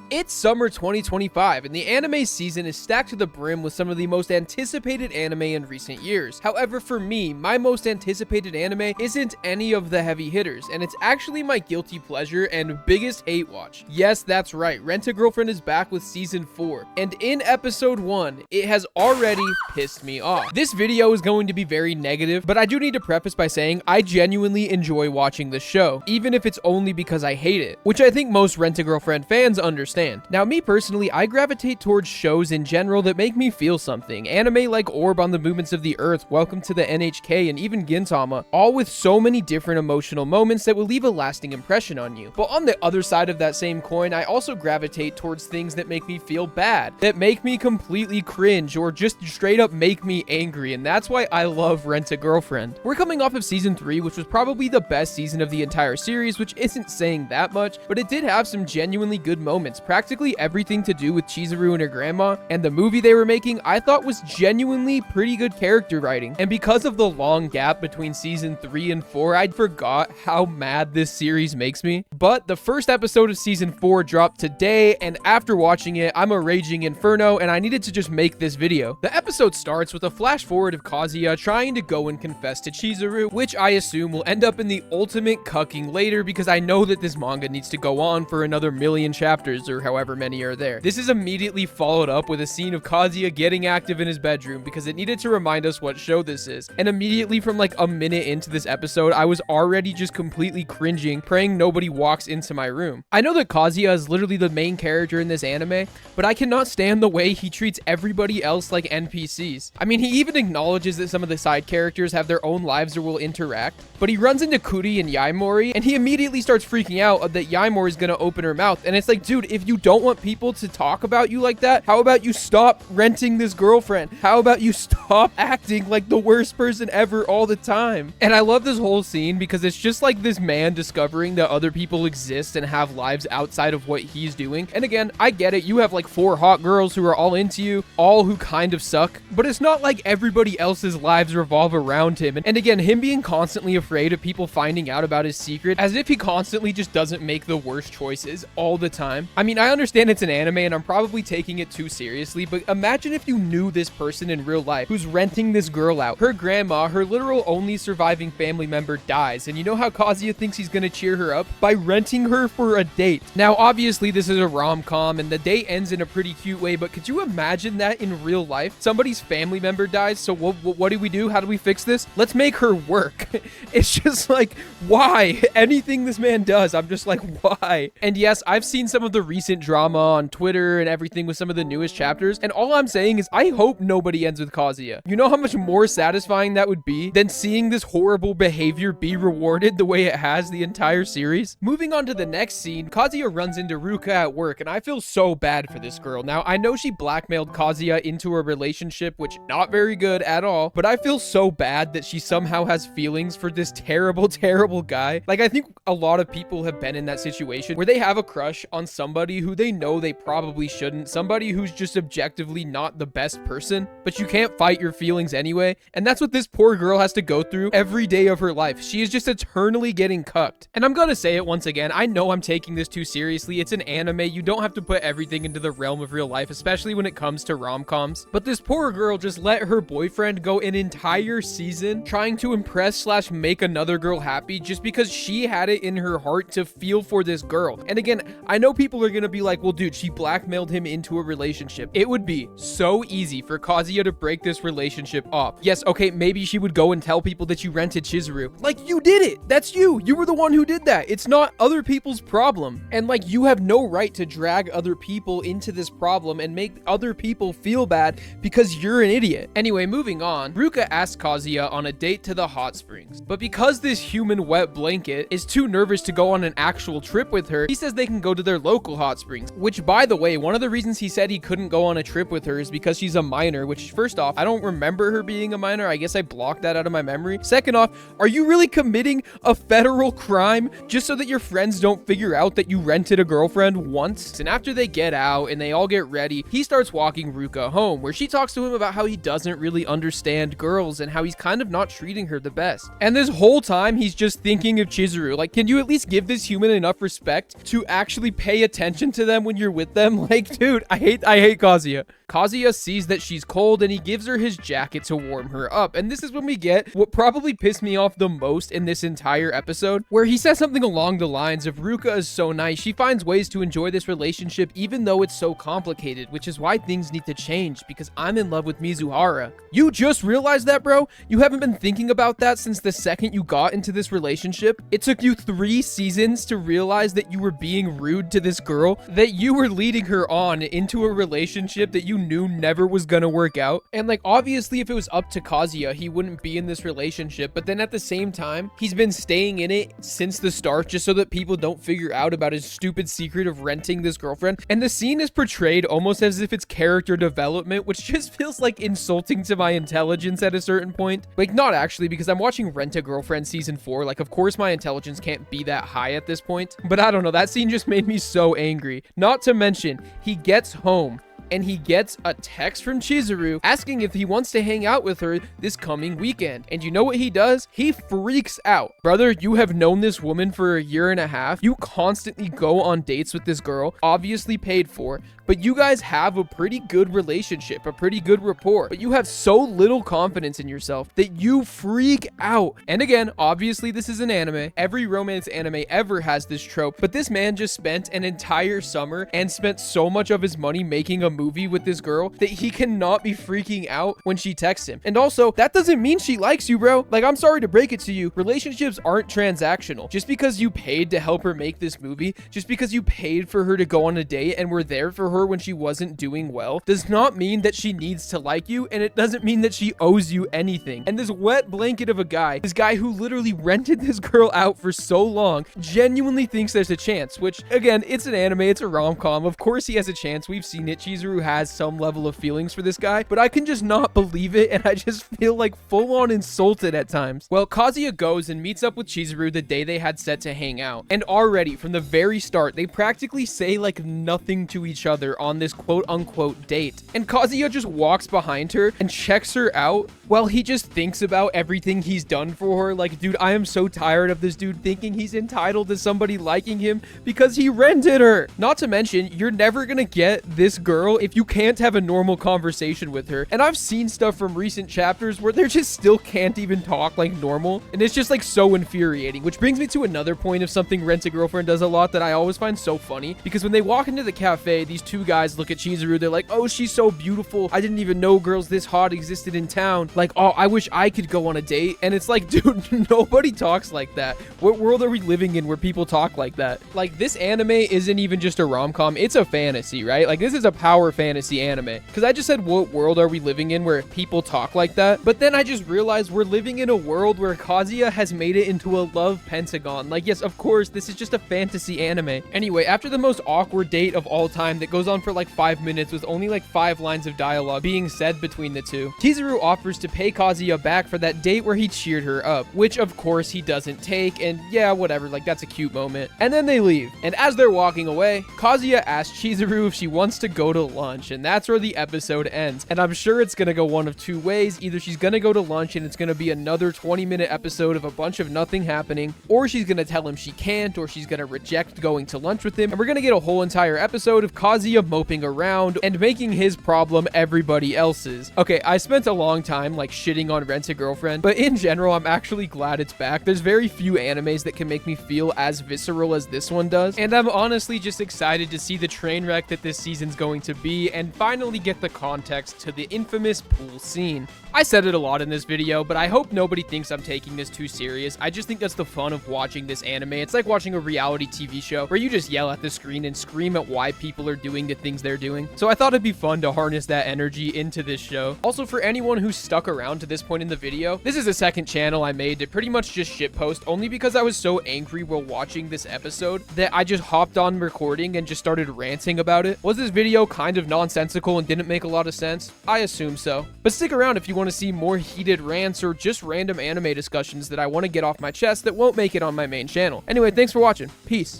It's summer 2025, and the anime season is stacked to the brim with some of the most anticipated anime in recent years. However, for me, my most anticipated anime isn't any of the heavy hitters, and it's actually my guilty pleasure and biggest hate watch. Yes, that's right, Rent-a-Girlfriend is back with season 4, and in episode 1, it has already pissed me off. This video is going to be very negative, but I do need to preface by saying I genuinely enjoy watching this show, even if it's only because I hate it, which I think most Rent-a-Girlfriend fans understand. Now, me personally, I gravitate towards shows in general that make me feel something. Anime like Orb on the Movements of the Earth, Welcome to the NHK, and even Gintama, all with so many different emotional moments that will leave a lasting impression on you. But on the other side of that same coin, I also gravitate towards things that make me feel bad, that make me completely cringe, or just straight up make me angry, and that's why I love Rent-a-Girlfriend. We're coming off of season 3, which was probably the best season of the entire series, which isn't saying that much, but it did have some genuinely good moments. Practically everything to do with Chizuru and her grandma and the movie they were making, I thought was genuinely pretty good character writing. And because of the long gap between season 3 and 4, I forgot how mad this series makes me. But the first episode of season 4 dropped today, and after watching it, I'm a raging inferno, and I needed to just make this video. The episode starts with a flash forward of Kazuya trying to go and confess to Chizuru, which I assume will end up in the ultimate cucking later, because I know that this manga needs to go on for another million chapters or however many are there. This is immediately followed up with a scene of Kazuya getting active in his bedroom because it needed to remind us what show this is. And immediately from like a minute into this episode, I was already just completely cringing, praying nobody walks into my room. I know that Kazuya is literally the main character in this anime, but I cannot stand the way he treats everybody else like NPCs. I mean, he even acknowledges that some of the side characters have their own lives or will interact, but he runs into Kuri and Yaimori, and he immediately starts freaking out that Yaimori is gonna open her mouth, and it's like, dude, if you don't want people to talk about you like that, how about you stop renting this girlfriend? How about you stop acting like the worst person ever all the time? And I love this whole scene because it's just like this man discovering that other people exist and have lives outside of what he's doing. And again, I get it, you have like 4 hot girls who are all into you, all who kind of suck, but it's not like everybody else's lives revolve around him. And again, him being constantly afraid of people finding out about his secret, as if he constantly just doesn't make the worst choices all the time. I mean, I understand it's an anime and I'm probably taking it too seriously, but imagine if you knew this person in real life who's renting this girl out. Her grandma, her literal only surviving family member, dies, and you know how Kazuya thinks he's gonna cheer her up? By renting her for a date. Now, obviously, this is a rom-com and the date ends in a pretty cute way, but could you imagine that in real life? Somebody's family member dies, so what do we do? How do we fix this? Let's make her work. It's just like, why? Anything this man does, I'm just like, why? And yes, I've seen some of the recent drama on Twitter and everything with some of the newest chapters, and all I'm saying is I hope nobody ends with Kazuya. You know how much more satisfying that would be than seeing this horrible behavior be rewarded the way it has the entire series? Moving on to the next scene, Kazuya runs into Ruka at work, and I feel so bad for this girl. Now, I know she blackmailed Kazuya into a relationship, which not very good at all, but I feel so bad that she somehow has feelings for this terrible, terrible guy. Like, I think a lot of people have been in that situation where they have a crush on somebody who they know they probably shouldn't, somebody who's just objectively not the best person, but you can't fight your feelings anyway, and that's what this poor girl has to go through every day of her life. She is just eternally getting cucked. And I'm gonna say it once again, I know I'm taking this too seriously, it's an anime, you don't have to put everything into the realm of real life, especially when it comes to rom-coms, but this poor girl just let her boyfriend go an entire season trying to impress / make another girl happy just because she had it in her heart to feel for this girl. And again, I know people are gonna be like, well, dude, she blackmailed him into a relationship. It would be so easy for Kazuya to break this relationship off. Yes, okay, maybe she would go and tell people that you rented Chizuru. Like, you did it. That's you. You were the one who did that. It's not other people's problem. And like, you have no right to drag other people into this problem and make other people feel bad because you're an idiot. Anyway, moving on, Ruka asks Kazuya on a date to the hot springs, but because this human wet blanket is too nervous to go on an actual trip with her, he says they can go to their local hot springs, which, by the way, one of the reasons he said he couldn't go on a trip with her is because she's a minor, which, first off, I don't remember her being a minor. I guess I blocked that out of my memory. Second off, are you really committing a federal crime just so that your friends don't figure out that you rented a girlfriend once? And after they get out and they all get ready, he starts walking Ruka home, where she talks to him about how he doesn't really understand girls and how he's kind of not treating her the best. And this whole time, he's just thinking of Chizuru. Like, can you at least give this human enough respect to actually pay attention attention to them when you're with them. Like, dude, I hate Kazuya. Kazuya sees that she's cold and he gives her his jacket to warm her up. And this is when we get what probably pissed me off the most in this entire episode, where he says something along the lines of, Ruka is so nice. She finds ways to enjoy this relationship even though it's so complicated, which is why things need to change because I'm in love with Mizuhara. You just realized that, bro? You haven't been thinking about that since the second you got into this relationship? It took you 3 seasons to realize that you were being rude to this girl, that you were leading her on into a relationship that you knew never was gonna work out. And like, obviously if it was up to Kazuya, he wouldn't be in this relationship, but then at the same time, he's been staying in it since the start just so that people don't figure out about his stupid secret of renting this girlfriend. And the scene is portrayed almost as if it's character development, which just feels like insulting to my intelligence at a certain point. Like, not actually, because I'm watching Rent a Girlfriend season 4. Like, of course my intelligence can't be that high at this point, but I don't know, that scene just made me so angry. Not to mention, he gets home and he gets a text from Chizuru asking if he wants to hang out with her this coming weekend. And you know what he does? He freaks out. Brother, you have known this woman for a year and a half. You constantly go on dates with this girl, obviously paid for, but you guys have a pretty good relationship, a pretty good rapport, but you have so little confidence in yourself that you freak out. And again, obviously this is an anime. Every romance anime ever has this trope, but this man just spent an entire summer and spent so much of his money making a movie with this girl that he cannot be freaking out when she texts him. And also, that doesn't mean she likes you, bro. Like, I'm sorry to break it to you, relationships aren't transactional. Just because you paid to help her make this movie, just because you paid for her to go on a date and were there for her when she wasn't doing well, does not mean that she needs to like you, and it doesn't mean that she owes you anything. And this wet blanket of a guy, this guy who literally rented this girl out for so long, genuinely thinks there's a chance, which, again, it's an anime, it's a rom-com. Of course he has a chance. We've seen it. Chizuru has some level of feelings for this guy, but I can just not believe it, and I just feel like full-on insulted at times. Well, Kazuya goes and meets up with Chizuru the day they had set to hang out, and already from the very start, they practically say like nothing to each other on this quote-unquote date. And Kazuya just walks behind her and checks her out while he just thinks about everything he's done for her. Like, dude, I am so tired of this dude thinking he's entitled to somebody liking him because he rented her. Not to mention, you're never gonna get this girl if you can't have a normal conversation with her. And I've seen stuff from recent chapters where they just still can't even talk like normal, and it's just like so infuriating. Which brings me to another point of something Rent a Girlfriend does a lot that I always find so funny, because when they walk into the cafe, these two guys look at Chizuru, they're like, oh, she's so beautiful, I didn't even know girls this hot existed in town. Like, oh, I wish I could go on a date. And it's like, dude, nobody talks like that. What world are we living in where people talk like that? Like, this anime isn't even just a rom-com, it's a fantasy, right? Like, this is a power fantasy anime. Because I just said, what world are we living in where people talk like that? But then I just realized we're living in a world where Kazuya has made it into a love pentagon. Like, yes, of course, this is just a fantasy anime. Anyway, after the most awkward date of all time that goes on for like 5 minutes with only like 5 lines of dialogue being said between the two, Chizuru offers to pay Kazuya back for that date where he cheered her up, which of course he doesn't take, and yeah, whatever, like that's a cute moment. And then they leave, and as they're walking away, Kazuya asks Chizuru if she wants to go to lunch, and that's where the episode ends. And I'm sure it's gonna go one of 2 ways. Either she's gonna go to lunch and it's gonna be another 20-minute episode of a bunch of nothing happening, or she's gonna tell him she can't, or she's gonna reject going to lunch with him, and we're gonna get a whole entire episode of Kazuya moping around and making his problem everybody else's. Okay, I spent a long time like shitting on Rent a Girlfriend, but in general, I'm actually glad it's back. There's very few animes that can make me feel as visceral as this one does, and I'm honestly just excited to see the train wreck that this season's going to be and finally get the context to the infamous pool scene. I said it a lot in this video, but I hope nobody thinks I'm taking this too serious. I just think that's the fun of watching this anime. It's like watching a reality TV show where you just yell at the screen and scream at why people are doing the things they're doing. So I thought it'd be fun to harness that energy into this show. Also, for anyone who's stuck around to this point in the video, this is a second channel I made to pretty much just shitpost, only because I was so angry while watching this episode that I just hopped on recording and just started ranting about it. Was this video kind of nonsensical and didn't make a lot of sense? I assume so. But stick around if you want to see more heated rants or just random anime discussions that I want to get off my chest that won't make it on my main channel. Anyway, thanks for watching. Peace.